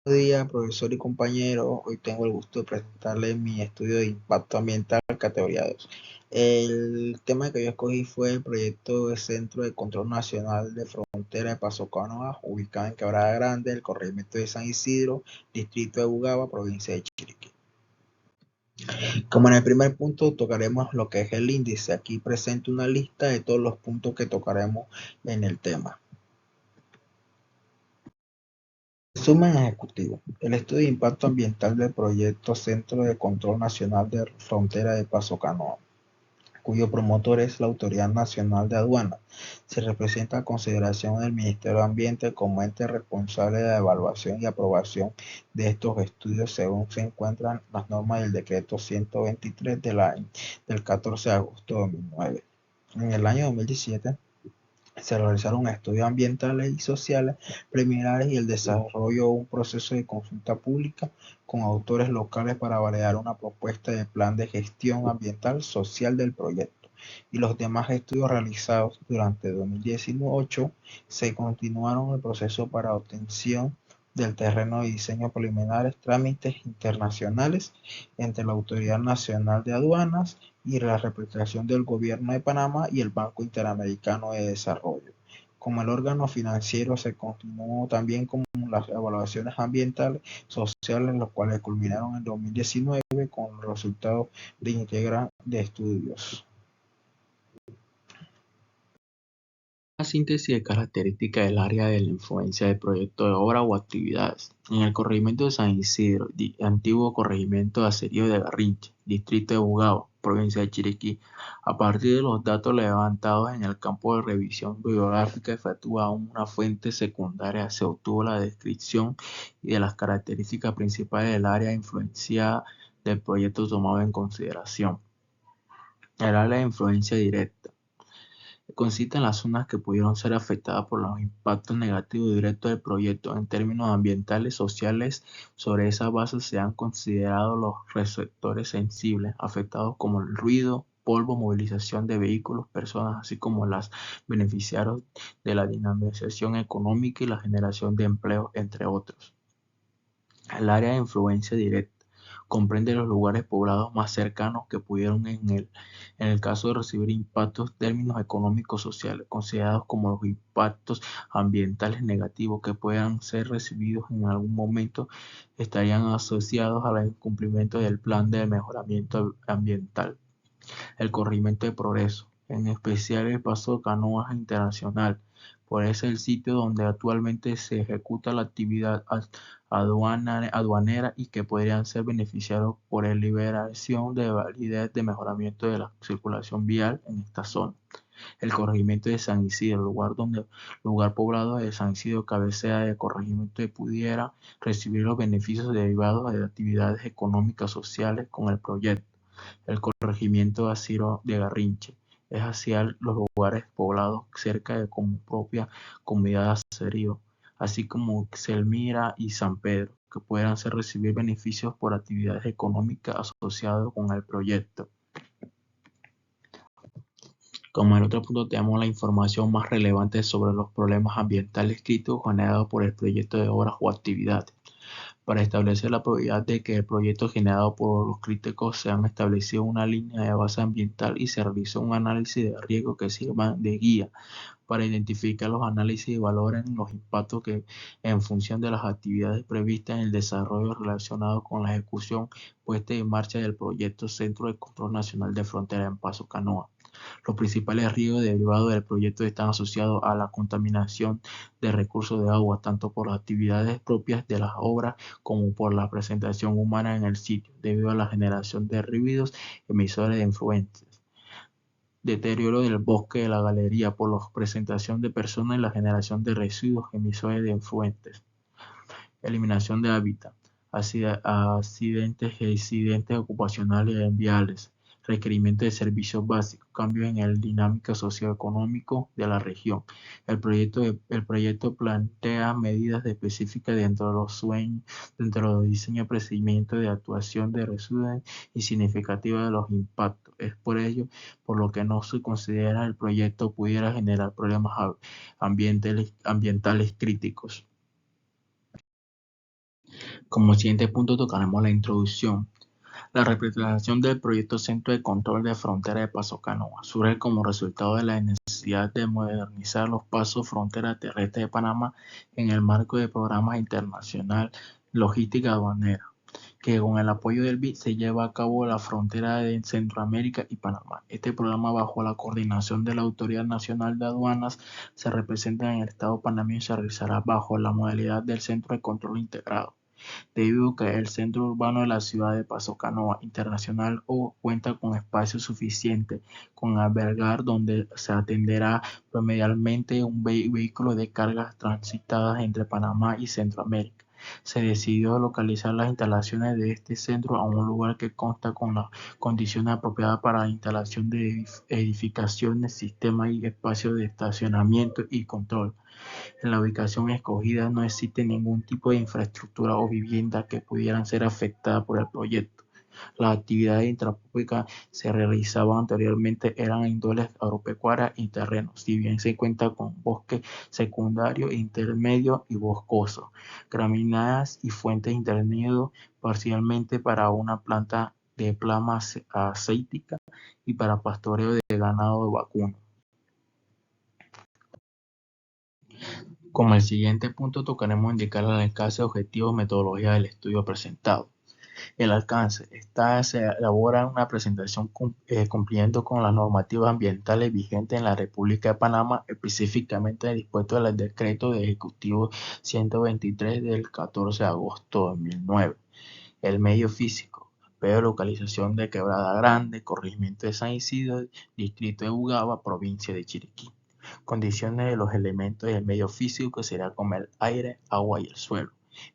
Buenos días, profesor y compañero. Hoy tengo el gusto de presentarles mi estudio de impacto ambiental categoría 2. El tema que yo escogí fue el proyecto de Centro de Control Nacional de Frontera de Paso Canoa, ubicado en Quebrada Grande, el corregimiento de San Isidro, distrito de Bugaba, provincia de Chiriquí. Como en el primer punto tocaremos lo que es el índice. Aquí presento una lista de todos los puntos que tocaremos en el tema. Resumen ejecutivo. El estudio de impacto ambiental del proyecto Centro de Control Nacional de Frontera de Paso Canoa, cuyo promotor es la Autoridad Nacional de Aduanas. Se representa a consideración del Ministerio de Ambiente como ente responsable de la evaluación y aprobación de estos estudios según se encuentran las normas del decreto 123 del 14 de agosto de 2009. En el año 2017 se realizaron estudios ambientales y sociales preliminares y el desarrollo de un proceso de consulta pública con autores locales para validar una propuesta de plan de gestión ambiental social del proyecto. Y los demás estudios realizados durante 2018 se continuaron el proceso para obtención del terreno de diseño preliminares, trámites internacionales entre la Autoridad Nacional de Aduanas y la representación del Gobierno de Panamá y el Banco Interamericano de Desarrollo. Como el órgano financiero se continuó también con las evaluaciones ambientales, sociales, los cuales culminaron en 2019 con los resultados de íntegra de estudios. Una síntesis de características del área de la influencia del proyecto de obra o actividades. En el corregimiento de San Isidro, antiguo corregimiento de Acerío de Garrincha, distrito de Bugabo, provincia de Chiriquí, a partir de los datos levantados en el campo de revisión bibliográfica efectuada una fuente secundaria, se obtuvo la descripción y de las características principales del área influenciada del proyecto tomado en consideración. El área de influencia directa consiste en las zonas que pudieron ser afectadas por los impactos negativos directos del proyecto en términos ambientales y sociales. Sobre esa base se han considerado los receptores sensibles afectados como el ruido, polvo, movilización de vehículos, personas, así como los beneficiarios de la dinamización económica y la generación de empleo, entre otros. El área de influencia directa comprende los lugares poblados más cercanos que pudieron en el caso de recibir impactos en términos económicos sociales, considerados como los impactos ambientales negativos que puedan ser recibidos en algún momento, estarían asociados al incumplimiento del plan de mejoramiento ambiental. El corregimiento de progreso, en especial el Paso Canoas Internacional, pues es el sitio donde actualmente se ejecuta la actividad aduanera y que podrían ser beneficiados por la liberación de validez de mejoramiento de la circulación vial en esta zona. El corregimiento de San Isidro, lugar poblado de San Isidro, cabecera del corregimiento de pudiera recibir los beneficios derivados de actividades económicas sociales con el proyecto. El corregimiento de Acerío de Garrincha es hacia los lugares poblados cerca de como propia comunidad de Acerío, así como Selmira y San Pedro, que puedan recibir beneficios por actividades económicas asociadas con el proyecto. Como en otro punto tenemos la información más relevante sobre los problemas ambientales críticos generados por el proyecto de obras o actividades. Para establecer la probabilidad de que el proyecto generado por los críticos se han establecido una línea de base ambiental y se realizó un análisis de riesgo que sirva de guía para identificar los análisis y valoren los impactos que en función de las actividades previstas en el desarrollo relacionado con la ejecución puesta en marcha del proyecto Centro de Control Nacional de Frontera en Paso Canoa. Los principales riesgos derivados del proyecto están asociados a la contaminación de recursos de agua, tanto por las actividades propias de las obras como por la presentación humana en el sitio, debido a la generación de ruidos emisores de influentes. Deterioro del bosque de la galería por la presentación de personas y la generación de residuos emisores de influentes. Eliminación de hábitat, accidentes e incidentes ocupacionales y viales, requerimiento de servicios básicos, cambios en el dinámica socioeconómico de la región. El proyecto plantea medidas específicas dentro de los diseños y procedimientos de actuación de residuos y significativa de los impactos. Es por ello por lo que no se considera el proyecto pudiera generar problemas ambientales críticos. Como siguiente punto tocaremos la introducción. La representación del proyecto Centro de Control de Frontera de Paso Canoa surge como resultado de la necesidad de modernizar los pasos frontera terrestre de Panamá en el marco de programas internacional logística aduanera, que con el apoyo del BID se lleva a cabo la frontera de Centroamérica y Panamá. Este programa, bajo la coordinación de la Autoridad Nacional de Aduanas, se representa en el Estado panameño y se realizará bajo la modalidad del Centro de Control Integrado, debido a que el centro urbano de la ciudad de Paso Canoa Internacional cuenta con espacio suficiente con albergar, donde se atenderá promedialmente un vehículo de cargas transitadas entre Panamá y Centroamérica. Se decidió localizar las instalaciones de este centro a un lugar que consta con las condiciones apropiadas para la instalación de edificaciones, sistemas y espacios de estacionamiento y control. En la ubicación escogida no existe ningún tipo de infraestructura o vivienda que pudieran ser afectadas por el proyecto. Las actividades intrapúblicas se realizaban anteriormente eran índoles agropecuarias y terrenos, si bien se cuenta con bosque secundario, intermedio y boscoso, gramíneas y fuentes intermedios, parcialmente para una planta de plama aceitica y para pastoreo de ganado vacuno. Como el siguiente punto tocaremos indicar el alcance, objetivo, metodología del estudio presentado. El alcance. Se elabora una presentación cumpliendo con las normativas ambientales vigentes en la República de Panamá, específicamente dispuesto en el Decreto de Ejecutivo 123 del 14 de agosto de 2009. El medio físico. Localización de Quebrada Grande, corregimiento de San Isidro, distrito de Ugaba, provincia de Chiriquí. Condiciones de los elementos del medio físico será como el aire, agua y el suelo.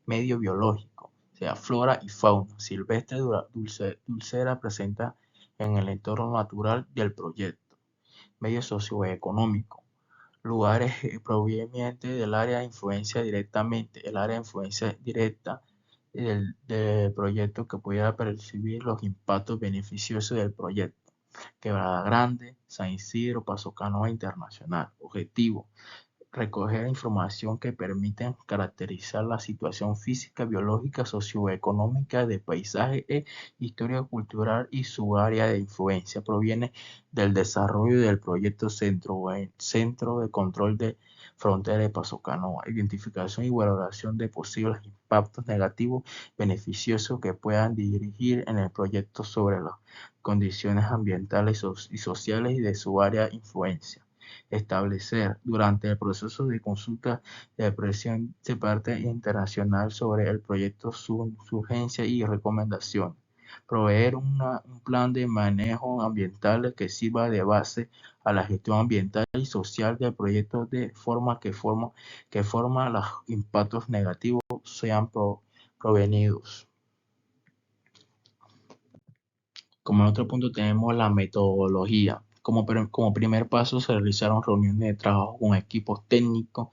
Medio biológico, sea flora y fauna silvestre dulcera presenta en el entorno natural del proyecto. Medio socioeconómico, lugares provenientes del área de influencia directamente, el área de influencia directa del proyecto que pudiera percibir los impactos beneficiosos del proyecto. Quebrada Grande, San Isidro, Paso Canoa Internacional. Objetivo: recoger información que permita caracterizar la situación física, biológica, socioeconómica de paisaje e historia cultural y su área de influencia. Proviene del desarrollo del proyecto Centro de Control de Frontera de Paso Canoa, identificación y valoración de posibles impactos negativos beneficiosos que puedan dirigir en el proyecto sobre las condiciones ambientales y sociales y de su área de influencia. Establecer durante el proceso de consulta de presión de parte internacional sobre el proyecto su urgencia y recomendaciones. Proveer un plan de manejo ambiental que sirva de base a la gestión ambiental y social del proyecto de forma que los impactos negativos sean provenidos. Como otro punto tenemos la metodología. Como primer paso se realizaron reuniones de trabajo con equipos técnicos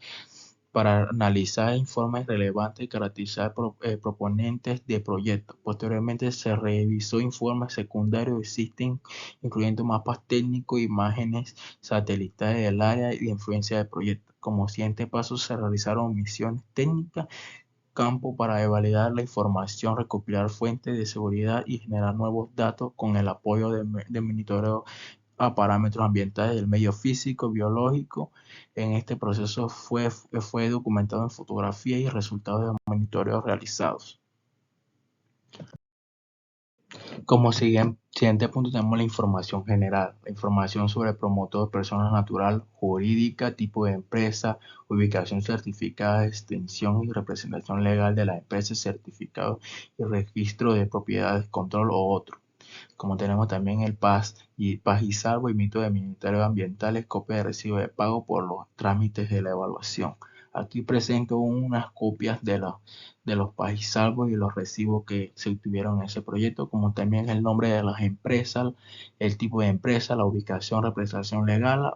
para analizar informes relevantes y caracterizar proponentes de proyectos. Posteriormente se revisó informes secundarios existentes, incluyendo mapas técnicos, imágenes satelitales del área y de influencia del proyecto. Como siguiente paso se realizaron misiones técnicas campo para validar la información, recopilar fuentes de seguridad y generar nuevos datos con el apoyo de monitoreo a parámetros ambientales del medio físico, biológico. En este proceso fue documentado en fotografía y resultados de monitoreos realizados. Como siguiente punto tenemos la información general, la información sobre el promotor, persona natural, jurídica, tipo de empresa, ubicación certificada, extensión y representación legal de la empresa, certificado y registro de propiedades, control o otro. Como tenemos también el PAS y salvo, emito de Ministerio Ambientales, copia de recibo de pago por los trámites de la evaluación. Aquí presento unas copias de los PAS y salvo y los recibos que se obtuvieron en ese proyecto, como también el nombre de las empresas, el tipo de empresa, la ubicación, representación legal,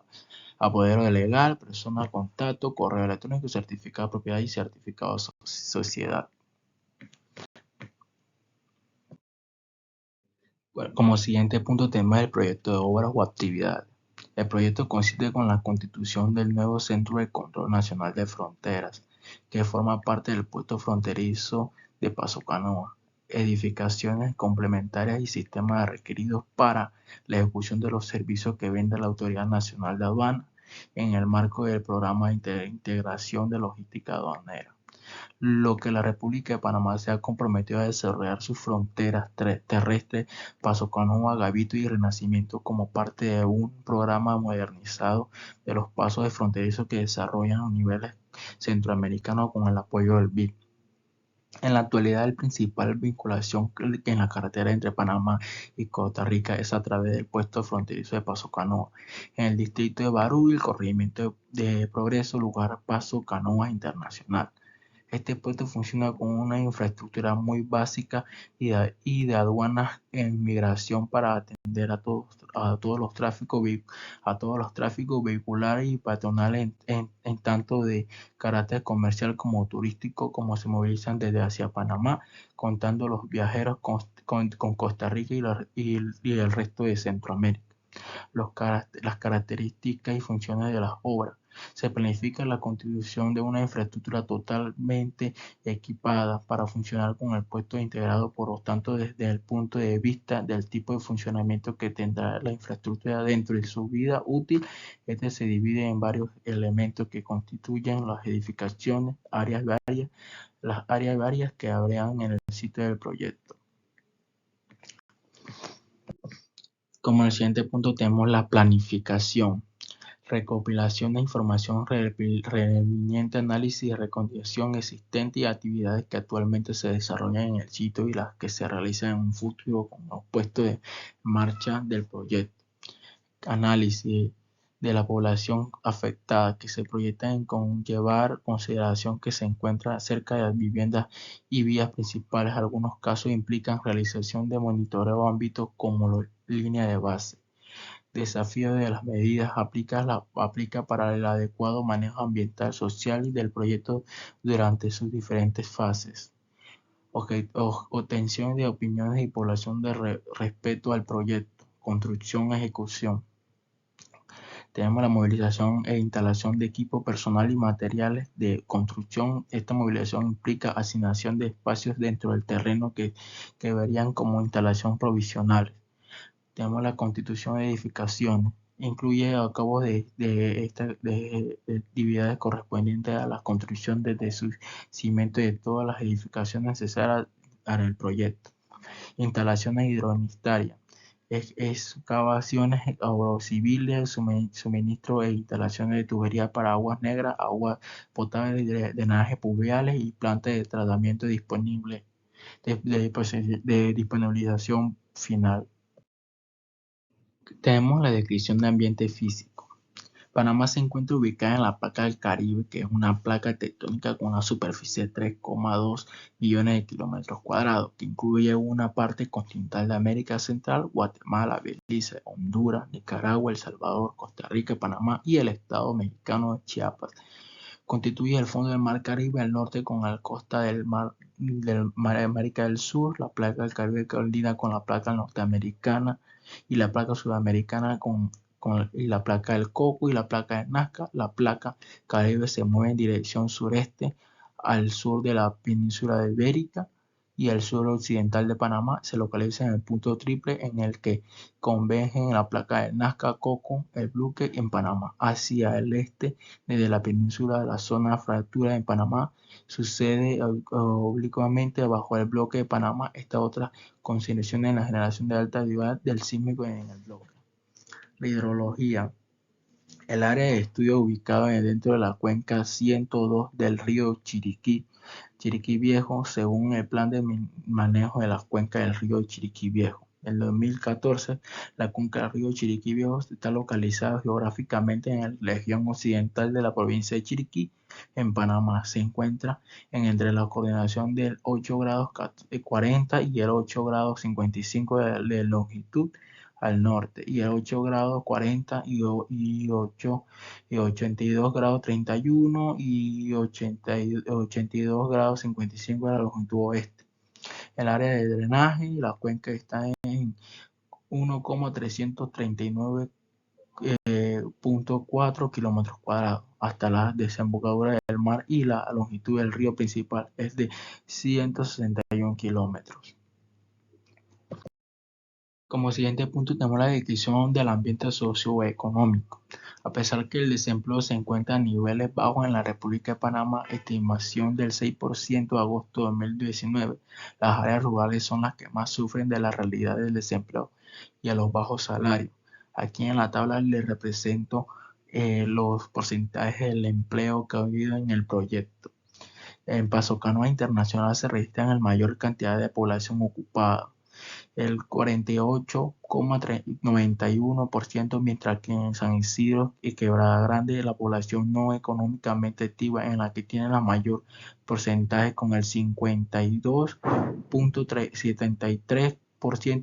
apodero legal, persona de contacto, correo electrónico, certificado de propiedad y certificado de sociedad. Bueno, como siguiente punto tenemos el proyecto de obras o actividades. El proyecto consiste con la constitución del nuevo Centro de Control Nacional de Fronteras, que forma parte del puesto fronterizo de Paso Canoa, edificaciones complementarias y sistemas requeridos para la ejecución de los servicios que vende la Autoridad Nacional de Aduanas en el marco del programa de integración de logística aduanera, lo que la República de Panamá se ha comprometido a desarrollar sus fronteras terrestres, Paso Canoa, Gavito y Renacimiento como parte de un programa modernizado de los pasos de fronterizos que desarrollan a niveles centroamericanos con el apoyo del BID. En la actualidad, la principal vinculación en la carretera entre Panamá y Costa Rica es a través del puesto fronterizo de Paso Canoa, en el distrito de Barú y el corregimiento de Progreso, lugar Paso Canoa Internacional. Este puesto funciona con una infraestructura muy básica y de aduanas en migración para atender a todos los tráficos vehiculares y peatonales en tanto de carácter comercial como turístico, como se movilizan desde hacia Panamá, contando los viajeros con Costa Rica y el resto de Centroamérica. Las características y funciones de las obras. Se planifica la constitución de una infraestructura totalmente equipada para funcionar con el puesto integrado, por lo tanto, desde el punto de vista del tipo de funcionamiento que tendrá la infraestructura dentro de su vida útil. Este se divide en varios elementos que constituyen las edificaciones, las áreas varias que habrían en el sitio del proyecto. Como en el siguiente punto tenemos la planificación, recopilación de información reveniente, análisis y reconciliación existente y actividades que actualmente se desarrollan en el sitio y las que se realizan en un futuro como puesto de marcha del proyecto. Análisis de la población afectada, que se proyecta en conllevar consideración que se encuentra cerca de las viviendas y vías principales. Algunos casos implican realización de monitoreo a ámbitos como línea de base. Desafío de las medidas aplica para el adecuado manejo ambiental, social y del proyecto durante sus diferentes fases. Obtención de opiniones y población de respeto al proyecto, construcción, ejecución. Tenemos la movilización e instalación de equipo personal y materiales de construcción. Esta movilización implica asignación de espacios dentro del terreno que verían como instalación provisional. Tenemos la constitución de edificaciones. Incluye a cabo de actividades correspondientes a la construcción desde su cimiento de todas las edificaciones necesarias para el proyecto. Instalaciones hidrosanitarias. Excavaciones civiles, suministro e instalaciones de tubería para aguas negras, agua potable, drenaje pluviales y plantas de tratamiento disponible de disponibilización final. Tenemos la descripción de ambiente físico. Panamá se encuentra ubicada en la placa del Caribe, que es una placa tectónica con una superficie de 3,2 millones de kilómetros cuadrados, que incluye una parte continental de América Central, Guatemala, Belice, Honduras, Nicaragua, El Salvador, Costa Rica, Panamá y el estado mexicano de Chiapas. Constituye el fondo del Mar Caribe al norte con la costa del Mar de América del Sur. La placa del Caribe coordina con la placa norteamericana y la placa sudamericana y la placa del Coco y la placa de Nazca. La placa Caribe se mueve en dirección sureste al sur de la península ibérica y el sur occidental de Panamá. Se localiza en el punto triple en el que convergen la placa de Nazca, Coco, el bloque en Panamá. Hacia el este, desde la península de la zona de fractura en Panamá, sucede oblicuamente bajo el bloque de Panamá. Esta otra consideración en la generación de alta actividad del sísmico en el bloque. La hidrología. El área de estudio ubicada dentro de la cuenca 102 del río Chiriquí Viejo, según el plan de manejo de las cuencas del río Chiriquí Viejo. En 2014, la cuenca del río Chiriquí Viejo está localizada geográficamente en la región occidental de la provincia de Chiriquí, en Panamá. Se encuentra entre la coordinación del 8 grados 40 y el 8 grados 55 de longitud al norte, y el 8 grados 40 y 82 grados 31 y 82 grados 55 de la longitud oeste. El área de drenaje y la cuenca está en 1,339 0.4 kilómetros cuadrados hasta la desembocadura del mar, y la longitud del río principal es de 161 kilómetros. Como siguiente punto tenemos la descripción del ambiente socioeconómico. A pesar que el desempleo se encuentra a niveles bajos en la República de Panamá, estimación del 6% de agosto de 2019, las áreas rurales son las que más sufren de la realidad del desempleo y a los bajos salarios. Aquí en la tabla les represento los porcentajes del empleo que ha habido en el proyecto. En Paso Canoa Internacional se registran la mayor cantidad de población ocupada, el 48,91%, mientras que en San Isidro y Quebrada Grande la población no económicamente activa en la que tiene la mayor porcentaje con el 52,73%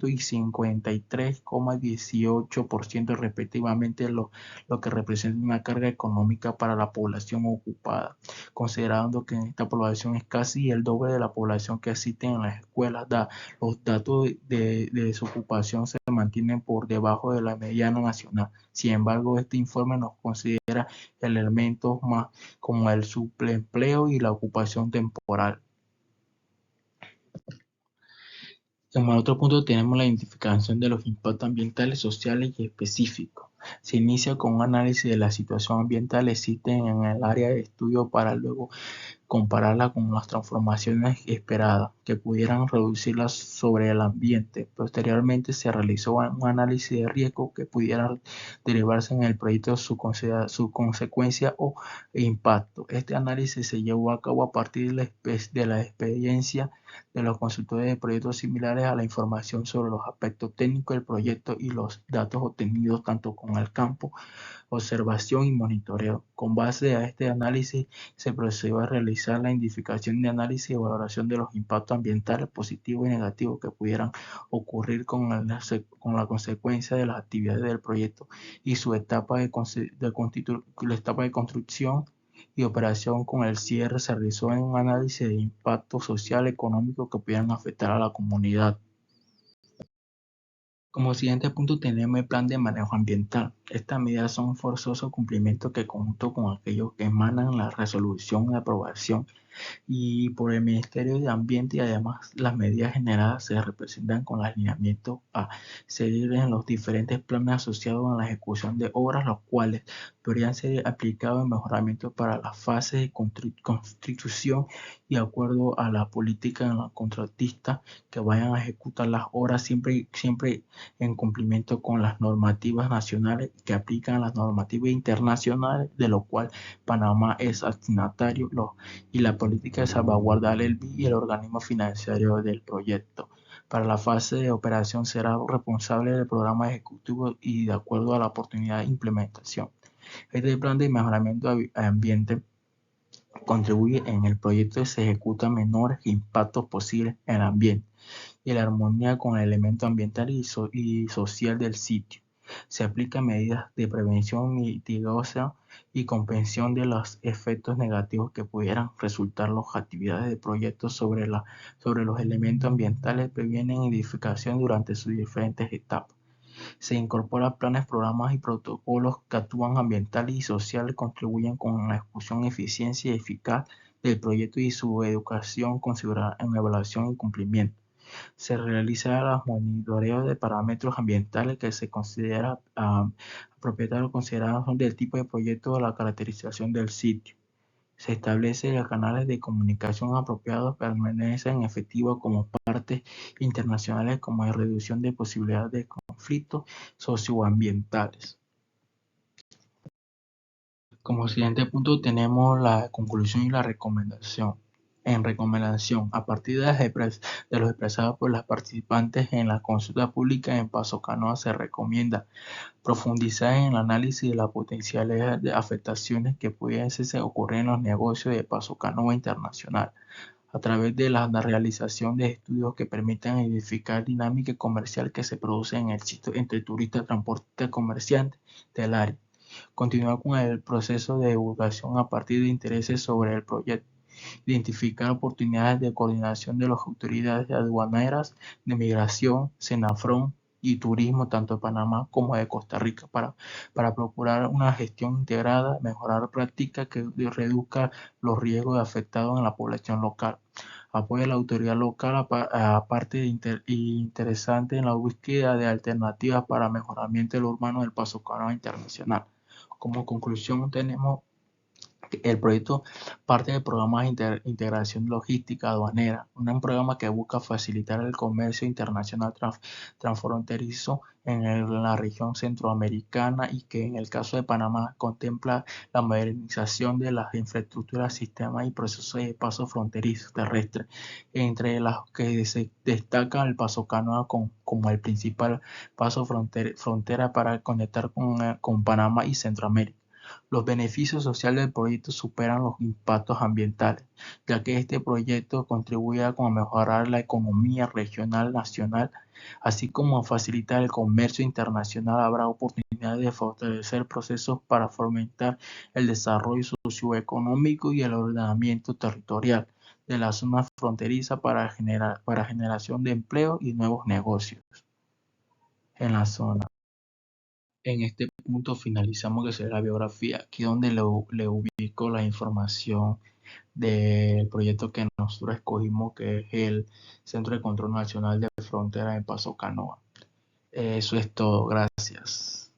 y 53,18% respectivamente, lo que representa una carga económica para la población ocupada, considerando que esta población es casi el doble de la población que asiste en las escuelas. Los datos de desocupación se mantienen por debajo de la mediana nacional. Sin embargo, este informe nos considera elementos más como el subempleo y la ocupación temporal. En otro punto tenemos la identificación de los impactos ambientales, sociales y específicos. Se inicia con un análisis de la situación ambiental existente en el área de estudio para luego compararla con las transformaciones esperadas que pudieran reducirlas sobre el ambiente. Posteriormente se realizó un análisis de riesgo que pudiera derivarse en el proyecto, su consecuencia o impacto. Este análisis se llevó a cabo a partir de la experiencia de los consultores de proyectos similares a la información sobre los aspectos técnicos del proyecto y los datos obtenidos tanto con el campo, observación y monitoreo. Con base a este análisis se procedió a realizar la identificación de análisis y evaluación de los impactos ambientales positivos y negativos que pudieran ocurrir con la consecuencia de las actividades del proyecto y su etapa de construcción y operación. Con el cierre se realizó un análisis de impacto social y económico que pudieran afectar a la comunidad. Como siguiente punto tenemos el plan de manejo ambiental. Estas medidas son forzoso cumplimiento que conjunto con aquellos que emanan la resolución de aprobación y por el Ministerio de Ambiente, y además las medidas generadas se representan con los alineamientos a seguir en los diferentes planes asociados a la ejecución de obras, los cuales podrían ser aplicados en mejoramiento para las fases de constitución y acuerdo a la política de los contratistas que vayan a ejecutar las obras, siempre en cumplimiento con las normativas nacionales que aplican las normativas internacionales, de lo cual Panamá es asignatario, y la política de salvaguardar el BI y el organismo financiero del proyecto. Para la fase de operación será responsable del programa ejecutivo y de acuerdo a la oportunidad de implementación. Este plan de mejoramiento ambiente contribuye en el proyecto y se ejecuta menores impactos posibles en el ambiente y la armonía con el elemento ambiental y social del sitio. Se aplican medidas de prevención, mitigación y compensación de los efectos negativos que pudieran resultar las actividades de proyectos sobre los elementos ambientales, previenen edificación durante sus diferentes etapas. Se incorporan planes, programas y protocolos que actúan ambiental y social, contribuyen con la ejecución eficiencia y eficaz del proyecto y su educación considerada en evaluación y cumplimiento. Se realiza los monitoreos de parámetros ambientales que se considera propietarios considerados del tipo de proyecto o la caracterización del sitio. Se establece los canales de comunicación apropiados que permanecen efectivos como partes internacionales, como de reducción de posibilidades de conflictos socioambientales. Como siguiente punto tenemos la conclusión y la recomendación. En recomendación, a partir de lo expresado por las participantes en la consulta pública en Paso Canoa, se recomienda profundizar en el análisis de las potenciales afectaciones que pueden ocurrir en los negocios de Paso Canoa Internacional, a través de la realización de estudios que permitan identificar dinámica comercial que se produce en el sitio entre turistas, transportistas y comerciantes del área. Continuar con el proceso de divulgación a partir de intereses sobre el proyecto. Identificar oportunidades de coordinación de las autoridades aduaneras, de migración, Senafron, y turismo tanto de Panamá como de Costa Rica para procurar una gestión integrada, mejorar prácticas que reduzcan los riesgos afectados en la población local. Apoya a la autoridad local, aparte de interesante en la búsqueda de alternativas para mejoramiento del urbano del Paso Canoa Internacional. Como conclusión tenemos el proyecto parte del programa de integración logística aduanera, un programa que busca facilitar el comercio internacional transfronterizo en la región centroamericana y que en el caso de Panamá contempla la modernización de las infraestructuras, sistemas y procesos de paso fronterizo terrestre, entre las que se destaca el Paso Canoa como el principal paso frontera para conectar con Panamá y Centroamérica. Los beneficios sociales del proyecto superan los impactos ambientales, ya que este proyecto contribuye a mejorar la economía regional nacional, así como a facilitar el comercio internacional. Habrá oportunidades de fortalecer procesos para fomentar el desarrollo socioeconómico y el ordenamiento territorial de la zona fronteriza para generación de empleo y nuevos negocios en la zona. En este punto finalizamos que será la biografía, aquí donde le ubico la información del proyecto que nosotros escogimos, que es el Centro de Control Nacional de Frontera en Paso Canoa. Eso es todo, gracias.